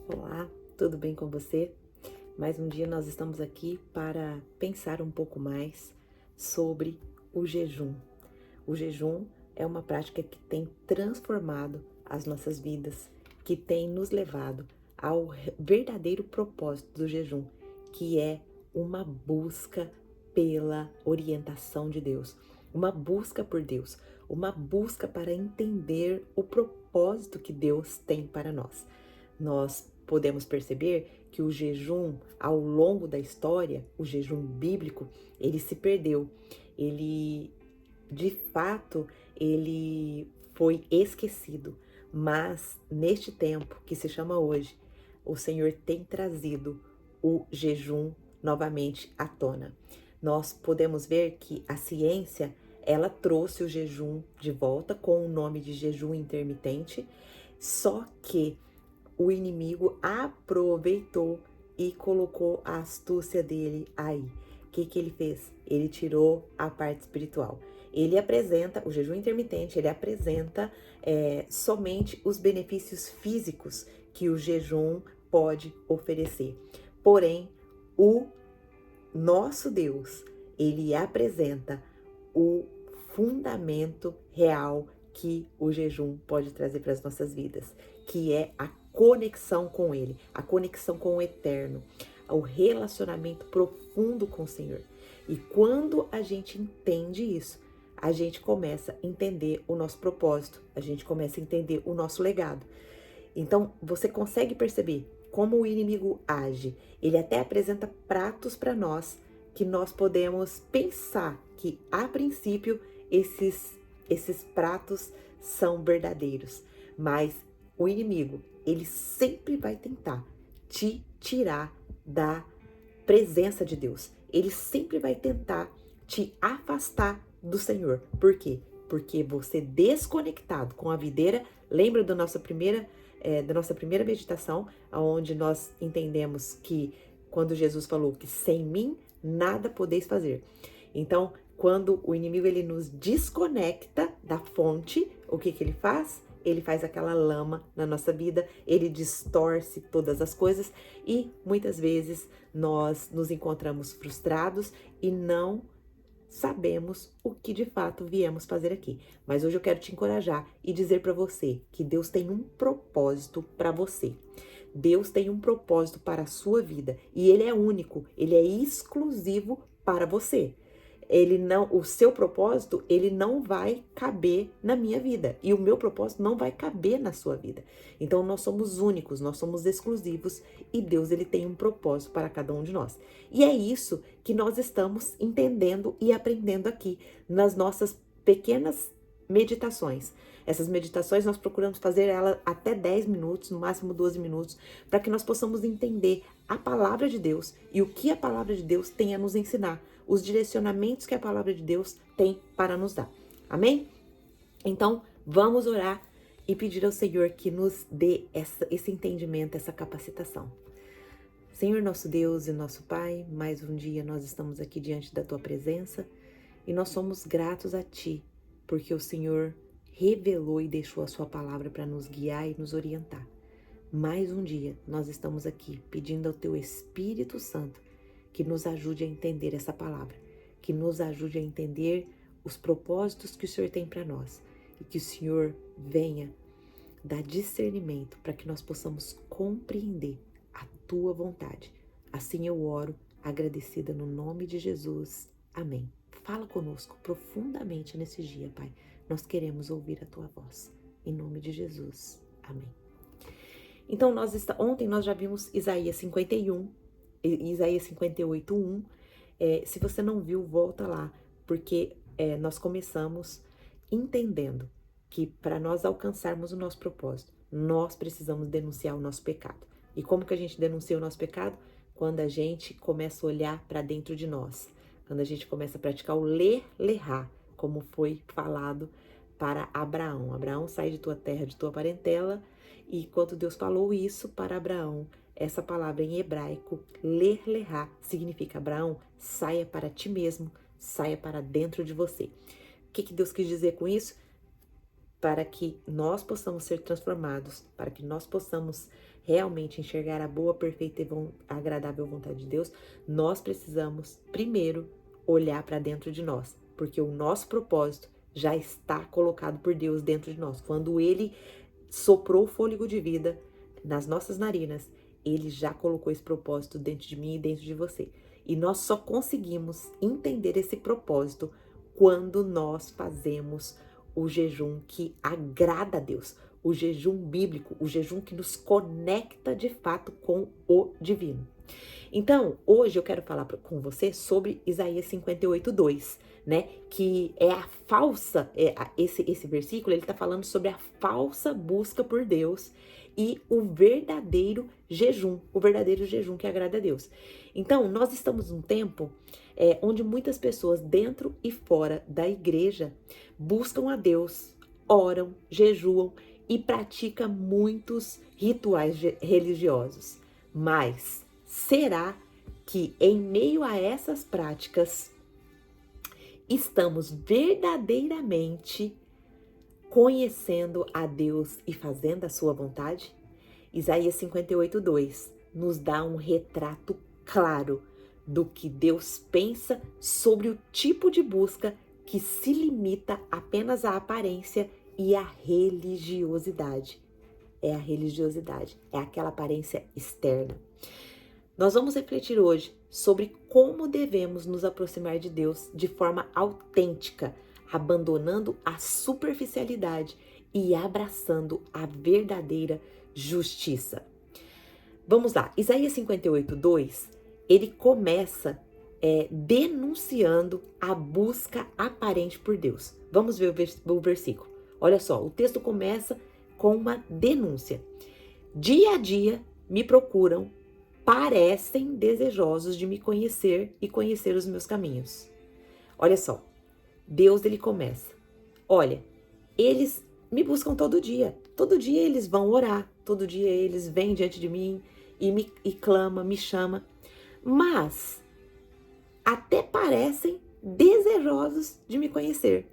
Olá, tudo bem com você? Mais um dia nós estamos aqui para pensar um pouco mais sobre o jejum. O jejum é uma prática que tem transformado as nossas vidas, que tem nos levado ao verdadeiro propósito do jejum, que é uma busca pela orientação de Deus, uma busca por Deus, uma busca para entender o propósito que Deus tem para nós. Nós podemos perceber que o jejum, ao longo da história, o jejum bíblico, ele se perdeu. Ele, de fato, ele foi esquecido. Mas neste tempo que se chama hoje, o Senhor tem trazido o jejum novamente à tona. Nós podemos ver que a ciência, ela trouxe o jejum de volta com o nome de jejum intermitente, só que o inimigo aproveitou e colocou a astúcia dele aí. O que ele fez? Ele tirou a parte espiritual. Ele apresenta, o jejum intermitente, ele apresenta somente os benefícios físicos que o jejum pode oferecer. Porém, o nosso Deus, ele apresenta o fundamento real que o jejum pode trazer para as nossas vidas, que é a conexão com Ele, a conexão com o Eterno, o relacionamento profundo com o Senhor. E quando a gente entende isso, a gente começa a entender o nosso propósito, a gente começa a entender o nosso legado. Então, você consegue perceber como o inimigo age. Ele até apresenta pratos para nós que nós podemos pensar que, a princípio, esses pratos são verdadeiros. Mas o inimigo, ele sempre vai tentar te tirar da presença de Deus. Ele sempre vai tentar te afastar do Senhor. Por quê? Porque você desconectado com a videira, lembra da nossa primeira meditação, onde nós entendemos que quando Jesus falou que sem mim nada podeis fazer. Então, quando o inimigo ele nos desconecta da fonte, o que ele faz? Ele faz aquela lama na nossa vida, ele distorce todas as coisas e muitas vezes nós nos encontramos frustrados e não sabemos o que de fato viemos fazer aqui. Mas hoje eu quero te encorajar e dizer para você que Deus tem um propósito para você. Deus tem um propósito para a sua vida e ele é único, ele é exclusivo para você. O seu propósito, ele não vai caber na minha vida e o meu propósito não vai caber na sua vida. Então nós somos únicos, nós somos exclusivos e Deus ele tem um propósito para cada um de nós. E é isso que nós estamos entendendo e aprendendo aqui nas nossas pequenas meditações. Essas meditações nós procuramos fazer elas até 10 minutos, no máximo 12 minutos, para que nós possamos entender a palavra de Deus e o que a palavra de Deus tem a nos ensinar, os direcionamentos que a palavra de Deus tem para nos dar. Amém? Então, vamos orar e pedir ao Senhor que nos dê esse entendimento, essa capacitação. Senhor nosso Deus e nosso Pai, mais um dia nós estamos aqui diante da Tua presença e nós somos gratos a Ti, porque o Senhor revelou e deixou a Sua palavra para nos guiar e nos orientar. Mais um dia nós estamos aqui pedindo ao Teu Espírito Santo que nos ajude a entender essa palavra, que nos ajude a entender os propósitos que o Senhor tem para nós e que o Senhor venha dar discernimento para que nós possamos compreender a Tua vontade. Assim eu oro, agradecida no nome de Jesus. Amém. Fala conosco profundamente nesse dia, Pai. Nós queremos ouvir a Tua voz. Em nome de Jesus. Amém. Então, ontem nós já vimos Isaías 51, Isaías 58, 1. Se você não viu, volta lá, porque nós começamos entendendo que para nós alcançarmos o nosso propósito, nós precisamos denunciar o nosso pecado. E como que a gente denuncia o nosso pecado? Quando a gente começa a olhar para dentro de nós, quando a gente começa a praticar o ler-lerá, como foi falado para Abraão. Abraão, sai de tua terra, de tua parentela, e quando Deus falou isso para Abraão, essa palavra em hebraico, ler-lerá, significa: Abraão, saia para ti mesmo, saia para dentro de você. O que Deus quis dizer com isso? para que nós possamos ser transformados, para que nós possamos realmente enxergar a boa, perfeita e agradável vontade de Deus, nós precisamos primeiro olhar para dentro de nós, porque o nosso propósito já está colocado por Deus dentro de nós. Quando Ele soprou o fôlego de vida nas nossas narinas, Ele já colocou esse propósito dentro de mim e dentro de você. E nós só conseguimos entender esse propósito quando nós fazemos o jejum que agrada a Deus, o jejum bíblico, o jejum que nos conecta de fato com o divino. Então, hoje eu quero falar com você sobre Isaías 58:2, né? Que é a falsa, esse versículo, ele tá falando sobre a falsa busca por Deus e o verdadeiro jejum que agrada a Deus. Então, nós estamos num tempo onde muitas pessoas dentro e fora da igreja buscam a Deus, oram, jejuam e praticam muitos rituais religiosos. Mas será que em meio a essas práticas estamos verdadeiramente conhecendo a Deus e fazendo a sua vontade? Isaías 58:2 nos dá um retrato claro do que Deus pensa sobre o tipo de busca que se limita apenas à aparência e à religiosidade. É a religiosidade, é aquela aparência externa. Nós vamos refletir hoje sobre como devemos nos aproximar de Deus de forma autêntica, abandonando a superficialidade e abraçando a verdadeira justiça. Vamos lá, Isaías 58:2, ele começa denunciando a busca aparente por Deus. Vamos ver o versículo. Olha só, o texto começa com uma denúncia. Dia a dia me procuram, parecem desejosos de me conhecer e conhecer os meus caminhos. Olha só, Deus ele começa. Olha, eles me buscam todo dia eles vão orar, todo dia eles vêm diante de mim e clama, me chama, mas até parecem desejosos de me conhecer.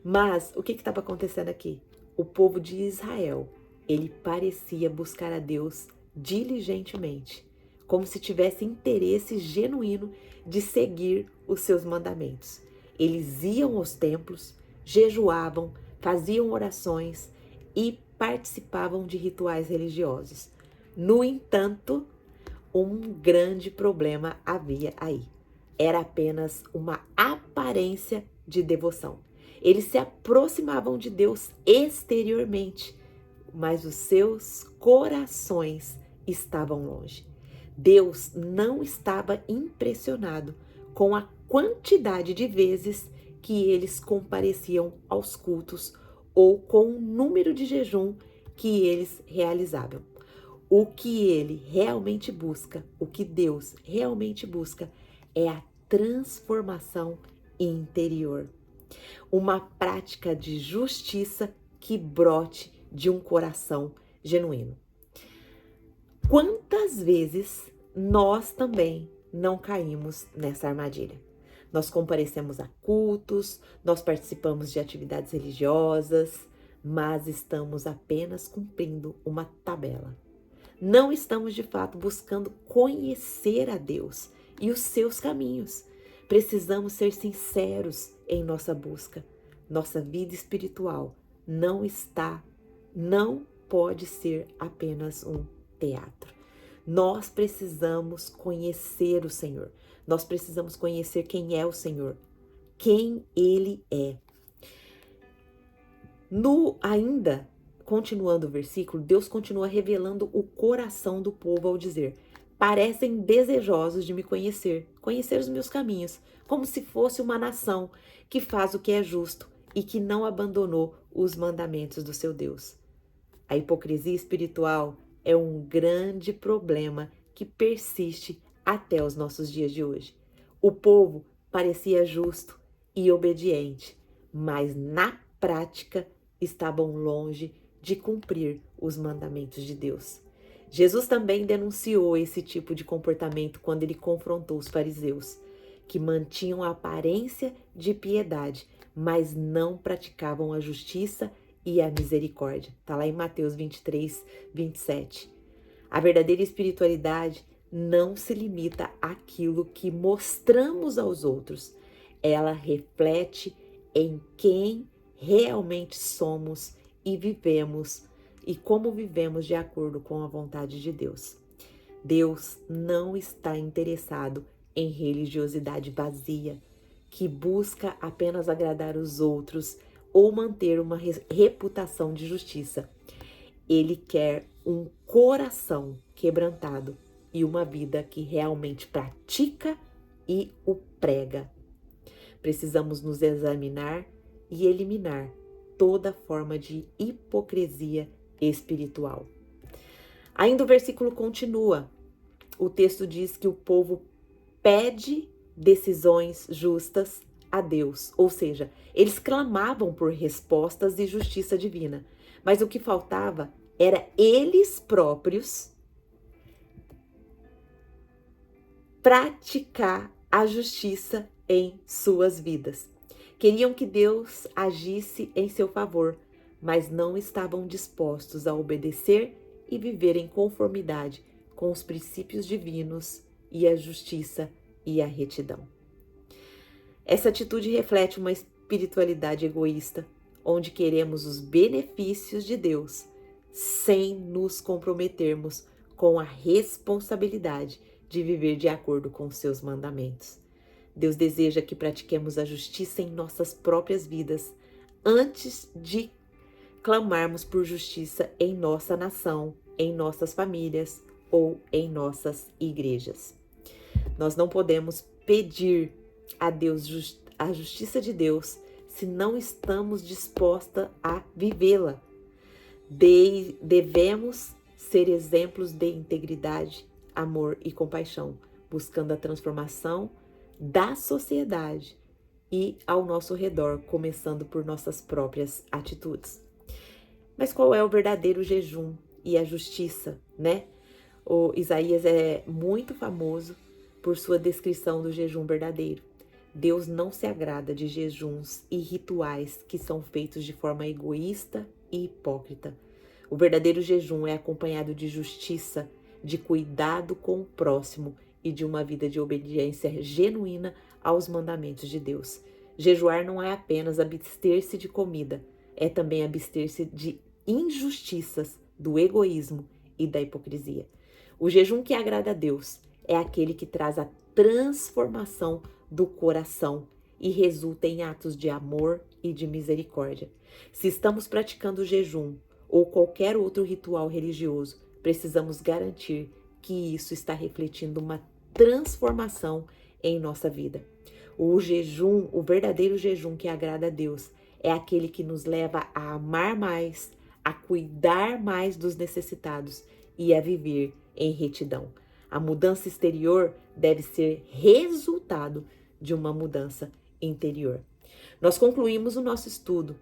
Mas o que estava acontecendo aqui? O povo de Israel, ele parecia buscar a Deus diligentemente, como se tivesse interesse genuíno de seguir os seus mandamentos. Eles iam aos templos, jejuavam, faziam orações e participavam de rituais religiosos. No entanto, um grande problema havia aí. Era apenas uma aparência de devoção. Eles se aproximavam de Deus exteriormente, mas os seus corações estavam longe. Deus não estava impressionado com a quantidade de vezes que eles compareciam aos cultos ou com o número de jejum que eles realizavam. O que ele realmente busca, o que Deus realmente busca, é a transformação interior. Uma prática de justiça que brote de um coração genuíno. Quantas vezes nós também não caímos nessa armadilha? Nós comparecemos a cultos, nós participamos de atividades religiosas, mas estamos apenas cumprindo uma tabela. Não estamos de fato buscando conhecer a Deus e os seus caminhos. Precisamos ser sinceros em nossa busca. Nossa vida espiritual não pode ser apenas um teatro. Nós precisamos conhecer o Senhor. Nós precisamos conhecer quem é o Senhor, quem Ele é. Ainda continuando o versículo, Deus continua revelando o coração do povo ao dizer: parecem desejosos de me conhecer os meus caminhos, como se fosse uma nação que faz o que é justo e que não abandonou os mandamentos do seu Deus. A hipocrisia espiritual é um grande problema que persiste até os nossos dias de hoje. O povo parecia justo e obediente, mas na prática estavam longe de cumprir os mandamentos de Deus. Jesus também denunciou esse tipo de comportamento quando ele confrontou os fariseus, que mantinham a aparência de piedade, mas não praticavam a justiça e a misericórdia. Está lá em Mateus 23, 27. A verdadeira espiritualidade não se limita àquilo que mostramos aos outros. Ela reflete em quem realmente somos e vivemos e como vivemos de acordo com a vontade de Deus. Deus não está interessado em religiosidade vazia, que busca apenas agradar os outros ou manter uma reputação de justiça. Ele quer um coração quebrantado e uma vida que realmente pratica e o prega. Precisamos nos examinar e eliminar toda forma de hipocrisia espiritual. Ainda o versículo continua. O texto diz que o povo pede decisões justas a Deus, ou seja, eles clamavam por respostas e justiça divina, mas o que faltava era eles próprios praticar a justiça em suas vidas. Queriam que Deus agisse em seu favor, mas não estavam dispostos a obedecer e viver em conformidade com os princípios divinos e a justiça e a retidão. Essa atitude reflete uma espiritualidade egoísta, onde queremos os benefícios de Deus sem nos comprometermos com a responsabilidade de viver de acordo com os seus mandamentos. Deus deseja que pratiquemos a justiça em nossas próprias vidas antes de clamarmos por justiça em nossa nação, em nossas famílias ou em nossas igrejas. Nós não podemos pedir a Deus a justiça de Deus se não estamos dispostas a vivê-la. Devemos ser exemplos de integridade, amor e compaixão, buscando a transformação da sociedade e ao nosso redor, começando por nossas próprias atitudes. Mas qual é o verdadeiro jejum e a justiça, né? O Isaías é muito famoso por sua descrição do jejum verdadeiro. Deus não se agrada de jejuns e rituais que são feitos de forma egoísta e hipócrita. O verdadeiro jejum é acompanhado de justiça, de cuidado com o próximo e de uma vida de obediência genuína aos mandamentos de Deus. Jejuar não é apenas abster-se de comida, é também abster-se de injustiças, do egoísmo e da hipocrisia. O jejum que agrada a Deus é aquele que traz a transformação do coração e resulta em atos de amor e de misericórdia. Se estamos praticando o jejum ou qualquer outro ritual religioso, precisamos garantir que isso está refletindo uma transformação em nossa vida. O jejum, o verdadeiro jejum que agrada a Deus, é aquele que nos leva a amar mais, a cuidar mais dos necessitados e a viver em retidão. A mudança exterior deve ser resultado de uma mudança interior. Nós concluímos o nosso estudo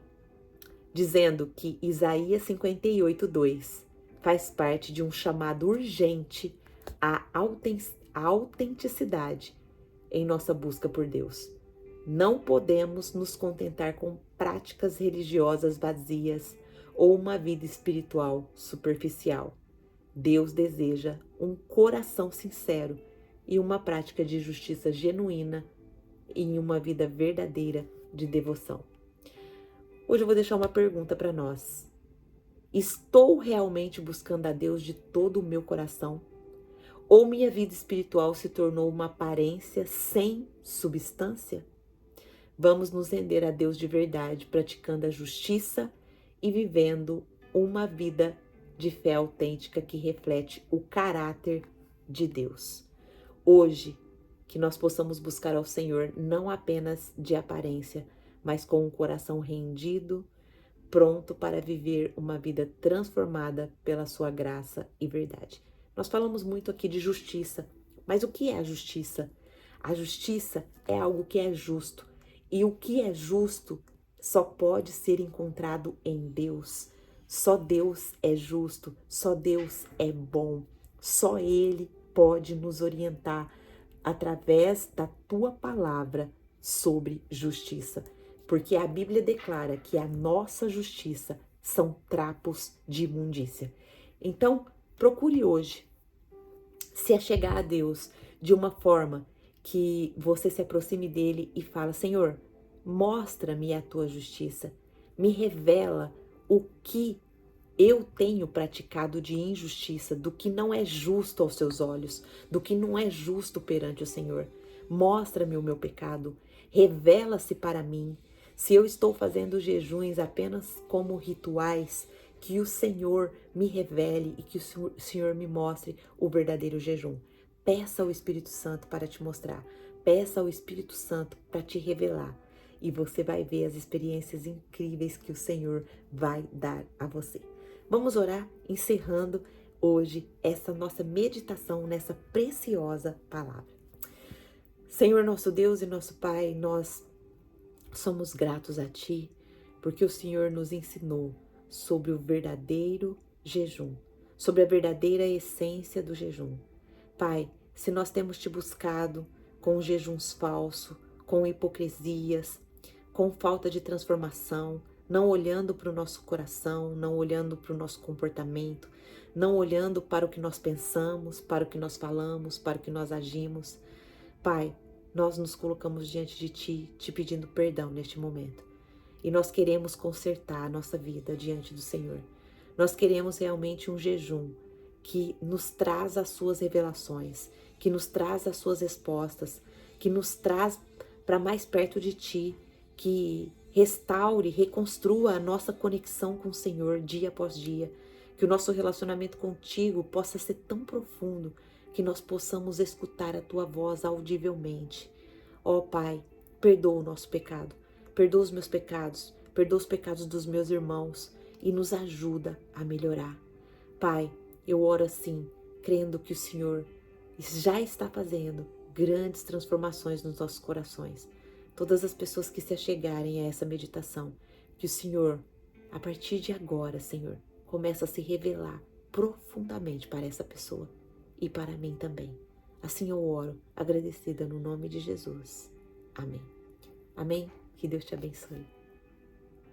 dizendo que Isaías 58:2 faz parte de um chamado urgente à autenticidade em nossa busca por Deus. Não podemos nos contentar com práticas religiosas vazias ou uma vida espiritual superficial. Deus deseja um coração sincero e uma prática de justiça genuína em uma vida verdadeira de devoção. Hoje eu vou deixar uma pergunta para nós. Estou realmente buscando a Deus de todo o meu coração? Ou minha vida espiritual se tornou uma aparência sem substância? Vamos nos render a Deus de verdade, praticando a justiça e vivendo uma vida de fé autêntica que reflete o caráter de Deus. Hoje, que nós possamos buscar ao Senhor não apenas de aparência, mas com um coração rendido, pronto para viver uma vida transformada pela sua graça e verdade. Nós falamos muito aqui de justiça, mas o que é a justiça? A justiça é algo que é justo, e o que é justo só pode ser encontrado em Deus. Só Deus é justo, só Deus é bom, só Ele pode nos orientar através da tua palavra sobre justiça. Porque a Bíblia declara que a nossa justiça são trapos de imundícia. Então, procure hoje se achegar a Deus de uma forma que você se aproxime dele e fala: Senhor, mostra-me a tua justiça, me revela o que eu tenho praticado de injustiça, do que não é justo aos seus olhos, do que não é justo perante o Senhor. Mostra-me o meu pecado, revela-se para mim. Se eu estou fazendo jejuns apenas como rituais, que o Senhor me revele e que o Senhor me mostre o verdadeiro jejum. Peça ao Espírito Santo para te mostrar. Peça ao Espírito Santo para te revelar. E você vai ver as experiências incríveis que o Senhor vai dar a você. Vamos orar, encerrando hoje essa nossa meditação nessa preciosa palavra. Senhor nosso Deus e nosso Pai, nós somos gratos a Ti, porque o Senhor nos ensinou sobre o verdadeiro jejum, sobre a verdadeira essência do jejum. Pai, se nós temos Te buscado com jejuns falsos, com hipocrisias, com falta de transformação, não olhando para o nosso coração, não olhando para o nosso comportamento, não olhando para o que nós pensamos, para o que nós falamos, para o que nós agimos. Pai, nós nos colocamos diante de Ti, Te pedindo perdão neste momento. E nós queremos consertar a nossa vida diante do Senhor. Nós queremos realmente um jejum que nos traz as Suas revelações, que nos traz as Suas respostas, que nos traz para mais perto de Ti, que restaure, reconstrua a nossa conexão com o Senhor dia após dia, que o nosso relacionamento contigo possa ser tão profundo que nós possamos escutar a Tua voz audivelmente. Ó Pai, perdoa o nosso pecado, perdoa os meus pecados, perdoa os pecados dos meus irmãos e nos ajuda a melhorar. Pai, eu oro assim, crendo que o Senhor já está fazendo grandes transformações nos nossos corações. Todas as pessoas que se achegarem a essa meditação, que o Senhor, a partir de agora, Senhor, começa a se revelar profundamente para essa pessoa e para mim também. Assim eu oro, agradecida no nome de Jesus. Amém. Amém? Que Deus te abençoe.